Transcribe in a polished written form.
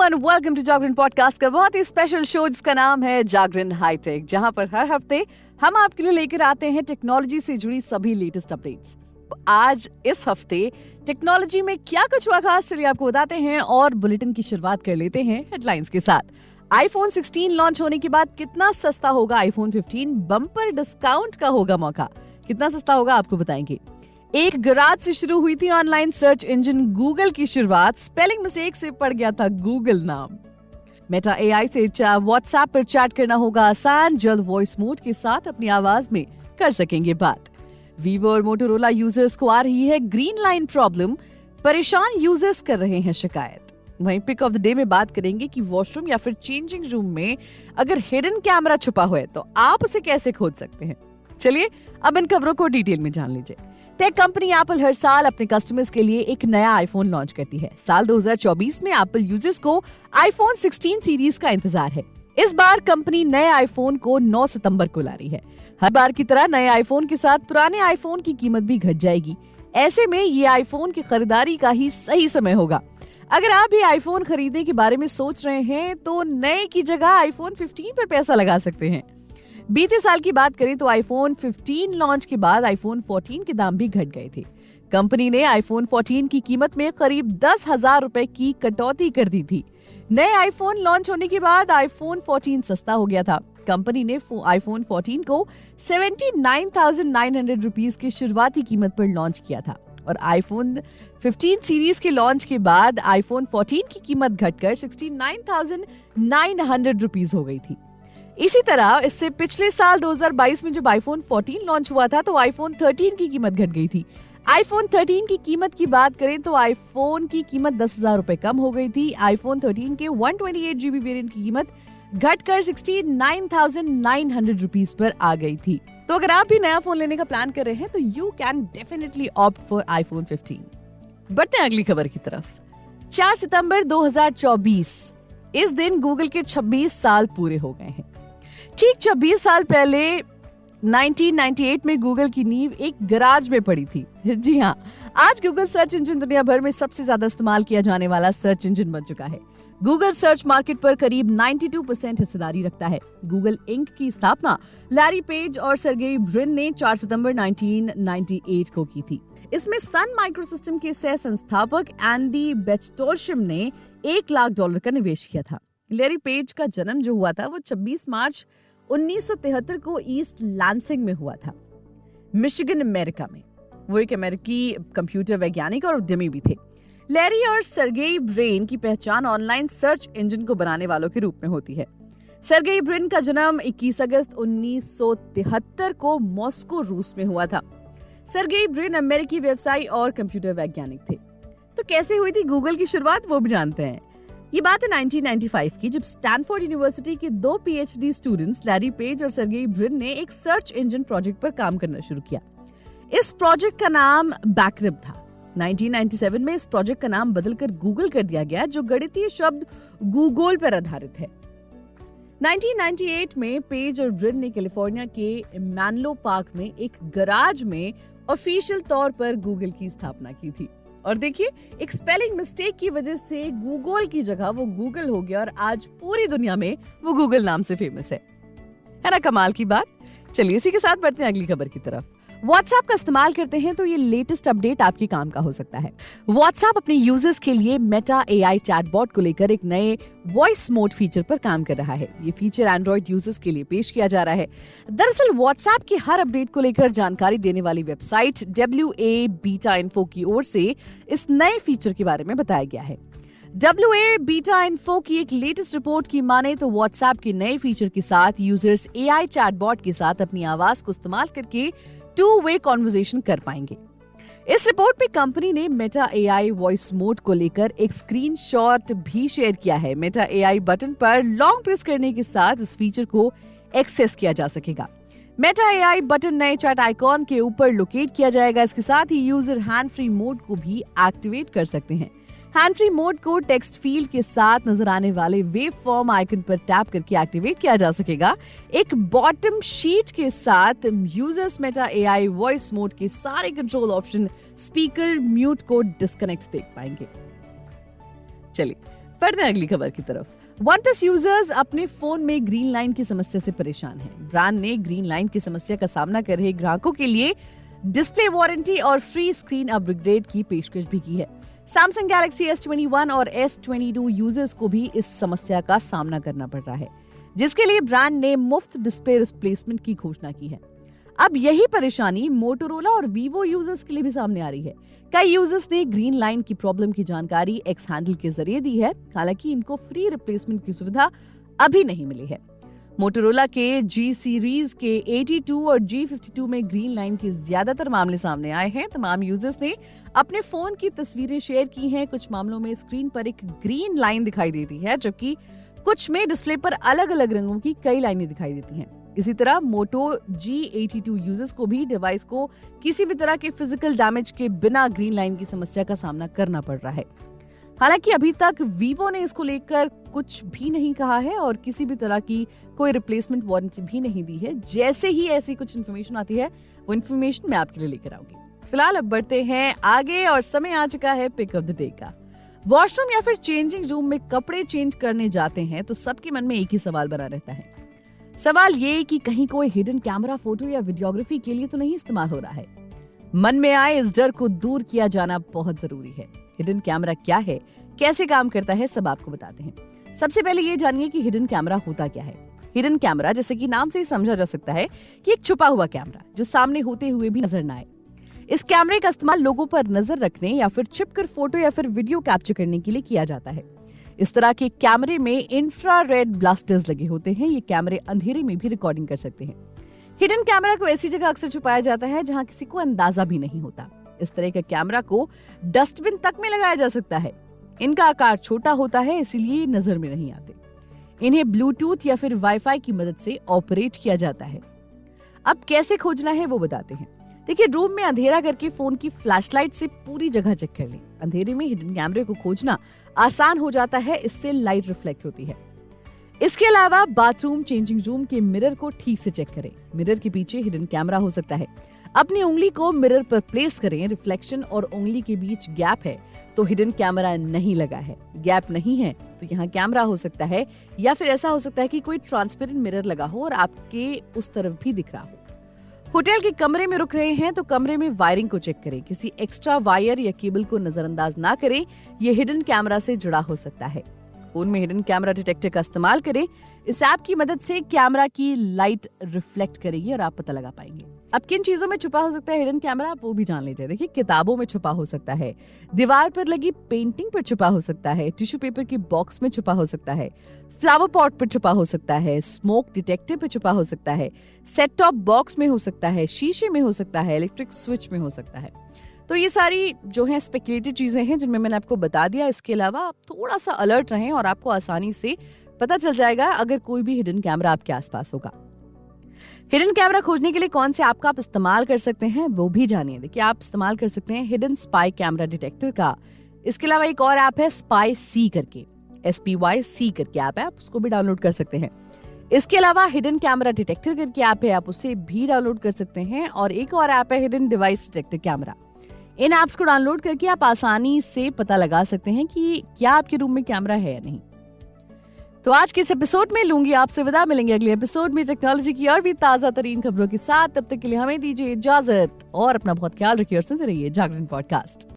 And welcome to Jagran podcast का बहुत ही special show जिसका नाम है जागरण हाईटेक, जहां पर हर हफ्ते हम आपके लिए लेकर आते हैं टेक्नोलॉजी से जुड़ी सभी लेटेस्ट अपडेट्स। आज इस हफ्ते टेक्नोलॉजी में क्या कुछ हुआ खास, चलिए आपको बताते हैं और बुलेटिन की शुरुआत कर लेते हैं हेडलाइंस के साथ। आईफोन 16 लॉन्च होने के बाद कितना सस्ता होगा आईफोन 15, बम्पर डिस्काउंट का होगा मौका। कितना सस्ता होगा आपको बताएंगे। एक गराज से शुरू हुई थी ऑनलाइन सर्च इंजन गूगल की शुरुआत, स्पेलिंग मिस्टेक से पड़ गया था गूगल नाम। मेटा एआई से व्हाट्सएप पर चैट करना होगा आसान, जल्द वॉइस मोड के साथ अपनी आवाज में कर सकेंगे बात। वीवो और मोटोरोला यूजर्स को आ रही है ग्रीन लाइन प्रॉब्लम, परेशान यूजर्स कर रहे हैं शिकायत। वहीं पिक ऑफ द डे में बात करेंगे कि वॉशरूम या फिर चेंजिंग रूम में अगर हिडन कैमरा छुपा हुआ है तो आप उसे कैसे खोज सकते हैं। चलिए अब इन खबरों को डिटेल में जान लीजिए। टेक कंपनी एप्पल हर साल अपने कस्टमर्स के लिए एक नया आईफोन लॉन्च करती है। साल 2024 में एप्पल यूजर्स को आईफोन 16 सीरीज का इंतजार है। इस बार कंपनी नए आईफोन को 9 सितंबर को ला रही है। हर बार की तरह नए आईफोन के साथ पुराने आईफोन की कीमत भी घट जाएगी। ऐसे में ये आईफोन की खरीदारी का ही सही समय होगा। अगर आप भी आईफोन खरीदने के बारे में सोच रहे हैं तो नए की जगह आईफोन 15 पर पैसा लगा सकते हैं। बीते साल की बात करें तो आईफोन 15 लॉन्च के बाद आईफोन 14 के दाम भी घट गए थे। कंपनी ने आईफोन 14 की कीमत में करीब 10,000 रुपए की कटौती कर दी थी। नए आईफोन लॉन्च होने के बाद आईफोन 14 सस्ता हो गया था। कंपनी ने आईफोन 14 को 79,900 रुपीस की शुरुआती कीमत पर लॉन्च किया था और आईफोन 15 सीरीज के लॉन्च के बाद आईफोन 14 की कीमत घटकर 69,900 रुपीस हो गई थी। इसी तरह इससे पिछले साल 2022 में जब आईफोन 14 लॉन्च हुआ था तो आईफोन 13 की कीमत घट गई थी। आईफोन 13 की कीमत की बात करें तो आईफोन की कीमत 10,000 रुपए कम हो गई थी। आईफोन 13 के 128GB वेरिएंट की कीमत घटकर 69,900 रुपीस पर आ गई थी। तो अगर आप भी नया फोन लेने का प्लान कर रहे हैं तो you can definitely opt for iPhone 15। बढ़ते हैं अगली खबर की तरफ। 4 सितंबर 2024 इस दिन गूगल के 26 साल पूरे हो गए हैं। ठीक 26 साल पहले 1998 में गूगल की नींव एक गराज में पड़ी थी। जी हाँ, आज गूगल सर्च इंजन दुनिया भर में सबसे ज्यादा इस्तेमाल किया जाने वाला सर्च इंजन बन चुका है। गूगल सर्च मार्केट पर करीब 92% हिस्सेदारी रखता है। गूगल इंक की स्थापना लैरी पेज और सर्गेई ब्रिन ने 4 सितंबर 1998 को की थी। इसमें सन माइक्रोसिस्टम के सह संस्थापक एंडी बेचटोरशिम ने $1 लाख का निवेश किया था। लैरी पेज का जन्म जो हुआ था वो 26 मार्च 1973 को ईस्ट लैंसिंग में हुआ था, मिशिगन, अमेरिका में। वो एक अमेरिकी कंप्यूटर वैज्ञानिक और उद्यमी भी थे। लैरी और सर्गेई ब्रिन की पहचान ऑनलाइन सर्च इंजन को बनाने वालों के रूप में होती है। सर्गेई ब्रिन का जन्म 21 अगस्त 1973 को मॉस्को, रूस में हुआ था। सर्गेई ब्रिन अमेरिकी व्यवसायी और कंप्यूटर वैज्ञानिक थे। तो कैसे हुई थी गूगल की शुरुआत, वो भी जानते हैं। ये बात है 1995 की, जब स्टैनफोर्ड यूनिवर्सिटी के 2 PhD स्टूडेंट्स लैरी पेज और सर्गेई ब्रिन ने एक सर्च इंजन प्रोजेक्ट पर काम करना शुरू किया। इस प्रोजेक्ट का नाम बैकरिब था। 1997 में इस प्रोजेक्ट का नाम बदलकर गूगल कर दिया गया, जो गणितीय शब्द गूगल पर आधारित है। 1998 में पेज और ब्रिन ने कैलिफोर्निया के मैनलो पार्क में एक गराज में ऑफिशियल तौर पर गूगल की स्थापना की थी। और देखिए, एक स्पेलिंग मिस्टेक की वजह से गूगल की जगह वो गूगल हो गया और आज पूरी दुनिया में वो गूगल नाम से फेमस है ना कमाल की बात। चलिए इसी के साथ बढ़ते हैं अगली खबर की तरफ। व्हाट्सएप का इस्तेमाल करते हैं तो ये लेटेस्ट अपडेट आपके काम का हो सकता है। व्हाट्सएप अपने यूजर्स के लिए मेटा एआई चैटबॉट को लेकर एक नए वॉइस मोड फीचर पर काम कर रहा है। ये फीचर एंड्रॉइड यूजर्स के लिए पेश किया जा रहा है। दरअसल व्हाट्सएप के हर अपडेट को लेकर जानकारी देने वाली वेबसाइट WA बीटा इन्फो की ओर से इस नए फीचर के बारे में बताया गया है। WA बीटा इन्फो की एक लेटेस्ट रिपोर्ट की माने तो व्हाट्सएप के नए फीचर के साथ यूजर्स एआई चैटबॉट के साथ अपनी आवाज को इस्तेमाल करके 2-वे कॉन्वर्सेशन कर पाएंगे। इस रिपोर्ट में कंपनी ने मेटा एआई वॉइस मोड को लेकर एक स्क्रीनशॉट भी शेयर किया है। मेटा एआई बटन पर लॉन्ग प्रेस करने के साथ इस फीचर को एक्सेस किया जा सकेगा। मेटा एआई बटन नए चैट आइकॉन के ऊपर लोकेट किया जाएगा। इसके साथ ही यूजर हैंड फ्री मोड को भी एक्टिवेट कर सकते हैं। हैंड फ्री मोड को टेक्स्ट फील्ड के साथ नजर आने वाले वेव फॉर्म आइकन पर टैप करके एक्टिवेट किया जा सकेगा। एक बॉटम शीट के साथ users Meta AI voice mode के सारे कंट्रोल ऑप्शन, स्पीकर, म्यूट को डिस्कनेक्ट देख पाएंगे। चलिए बढ़ते हैं अगली खबर की तरफ। OnePlus यूजर्स अपने फोन में ग्रीन लाइन की समस्या से परेशान हैं। ब्रांड ने ग्रीन लाइन की समस्या का सामना कर रहे ग्राहकों के लिए डिस्प्ले वारंटी और फ्री स्क्रीन अपग्रेड की पेशकश भी की है। Samsung Galaxy S21 और S22 यूजर्स को भी इस समस्या का सामना करना पड़ रहा है, जिसके लिए ब्रांड ने मुफ्त डिस्प्ले रिप्लेसमेंट की घोषणा की है। अब यही परेशानी मोटोरोला और वीवो यूजर्स के लिए भी सामने आ रही है। कई यूजर्स ने ग्रीन लाइन की प्रॉब्लम की जानकारी एक्स हैंडल के जरिए दी है। हालांकि इनको फ्री रिप्लेसमेंट की सुविधा अभी नहीं मिली है। मोटोरोला के G सीरीज के 82 और G52 में ग्रीन लाइन के ज्यादातर मामले सामने आए हैं। तमाम यूजर्स ने अपने फोन की तस्वीरें शेयर की हैं। कुछ मामलों में स्क्रीन पर एक ग्रीन लाइन दिखाई देती है, जबकि कुछ में डिस्प्ले पर अलग अलग रंगों की कई लाइनें दिखाई देती हैं। इसी तरह मोटो G82 यूजर्स को भी डिवाइस को किसी भी तरह के फिजिकल डैमेज के बिना ग्रीन लाइन की समस्या का सामना करना पड़ रहा है। हालांकि अभी तक वीवो ने इसको लेकर कुछ भी नहीं कहा है और किसी भी तरह की कोई रिप्लेसमेंट वारंटी भी नहीं दी है। जैसे ही ऐसी कुछ इन्फॉर्मेशन आती है, वो इन्फॉर्मेशन मैं आपके लिए लेकर आऊंगी। फिलहाल अब बढ़ते हैं आगे और समय आ चुका है पिक ऑफ द डे का। वॉशरूम या फिर चेंजिंग रूम में कपड़े चेंज करने जाते हैं तो सबके मन में एक ही सवाल बना रहता है। सवाल ये कि कहीं कोई हिडन कैमरा फोटो या वीडियोग्राफी के लिए तो नहीं इस्तेमाल हो रहा है। मन में आए इस डर को दूर किया जाना बहुत जरूरी है। हिडन कैमरा क्या है, कैसे काम करता है, सब आपको बताते हैं। सबसे पहले ये जानिए कि हिडन कैमरा होता क्या है। हिडन कैमरा जैसे कि नाम से ही समझा जा सकता है कि एक छुपा हुआ कैमरा जो सामने होते हुए भी नजर न आए। इस कैमरे का इस्तेमाल लोगों पर नजर रखने या फिर छिपकर फोटो या फिर वीडियो कैप्चर करने के लिए किया जाता है। इस तरह के कैमरे में इंफ्रारेड ब्लास्टर्स लगे होते हैं। ये कैमरे अंधेरे में भी रिकॉर्डिंग कर सकते हैं। हिडन कैमरा को ऐसी जगह अक्सर छुपाया जाता है जहां किसी को अंदाजा भी नहीं होता। इस तरह के कैमरा को डस्टबिन तक में लगाया जा सकता है। इनका आकार छोटा होता है, इसीलिए नजर में नहीं आते। इन्हें ब्लूटूथ या फिर वाईफाई की मदद से ऑपरेट किया जाता है। अब कैसे खोजना है वो बताते हैं। देखिए, रूम में अंधेरा करके फोन की फ्लैशलाइट से पूरी जगह चेक कर लें। अंधेरे में हिडन कैमरे को खोजना आसान हो जाता है, इससे लाइट रिफ्लेक्ट होती है। इसके अलावा बाथरूम, चेंजिंग रूम के मिरर को ठीक से चेक करें। मिरर के पीछे हिडन कैमरा हो सकता है। अपनी उंगली को मिरर पर प्लेस करें। रिफ्लेक्शन और उंगली के बीच गैप है तो हिडन कैमरा नहीं लगा है। गैप नहीं है तो यहाँ कैमरा हो सकता है, या फिर ऐसा हो सकता है कि कोई ट्रांसपेरेंट मिरर लगा हो और आपके उस तरफ भी दिख रहा हो। होटल के कमरे में रुक रहे हैं तो कमरे में वायरिंग को चेक करें। किसी एक्स्ट्रा वायर या केबल को नजरअंदाज ना करें, ये हिडन कैमरा से जुड़ा हो सकता है। फोन में हिडन कैमरा डिटेक्टर का इस्तेमाल करें। इस ऐप की मदद से कैमरा की लाइट रिफ्लेक्ट करेगी और आप पता लगा पाएंगे। अब किन चीजों में छुपा हो सकता है हिडन कैमरा, आप वो भी जान लीजिए। देखिए, किताबों में छुपा हो सकता है, दीवार पर लगी पेंटिंग पर छुपा हो सकता है, टिश्यू पेपर के बॉक्स में छुपा हो सकता है, फ्लावर पॉट पर छुपा हो सकता है, स्मोक डिटेक्टर पर छुपा हो सकता है, सेट टॉप बॉक्स में हो सकता है, शीशे में हो सकता है, इलेक्ट्रिक स्विच में हो सकता है। तो ये सारी जो है स्पेकुलेटिव चीजें हैं जिनमें मैंने आपको बता दिया। इसके अलावा आप थोड़ा सा अलर्ट रहें और आपको आसानी से पता चल जाएगा अगर कोई भी हिडन कैमरा आपके आसपास होगा। हिडन कैमरा खोजने के लिए कौन से ऐप का आप इस्तेमाल कर सकते हैं वो भी जानिए। देखिए, आप इस्तेमाल कर सकते हैं हिडन स्पाई कैमरा डिटेक्टर का। इसके अलावा एक और ऐप है स्पाई सी करके, SPYC करके ऐप है, आप उसको भी डाउनलोड कर सकते हैं। इसके अलावा हिडन कैमरा डिटेक्टर करके ऐप है, आप उसे भी डाउनलोड कर सकते हैं। और एक और ऐप है हिडन डिवाइस डिटेक्टर कैमरा। इन ऐप्स को डाउनलोड करके आप आसानी से पता लगा सकते हैं कि क्या आपके रूम में कैमरा है या नहीं। तो आज के इस एपिसोड में लूंगी आपसे विदा। मिलेंगे अगले एपिसोड में टेक्नोलॉजी की और भी ताजा तरीन खबरों के साथ। तब तक के लिए हमें दीजिए इजाजत और अपना बहुत ख्याल रखिए और सुनते रहिए जागरण पॉडकास्ट।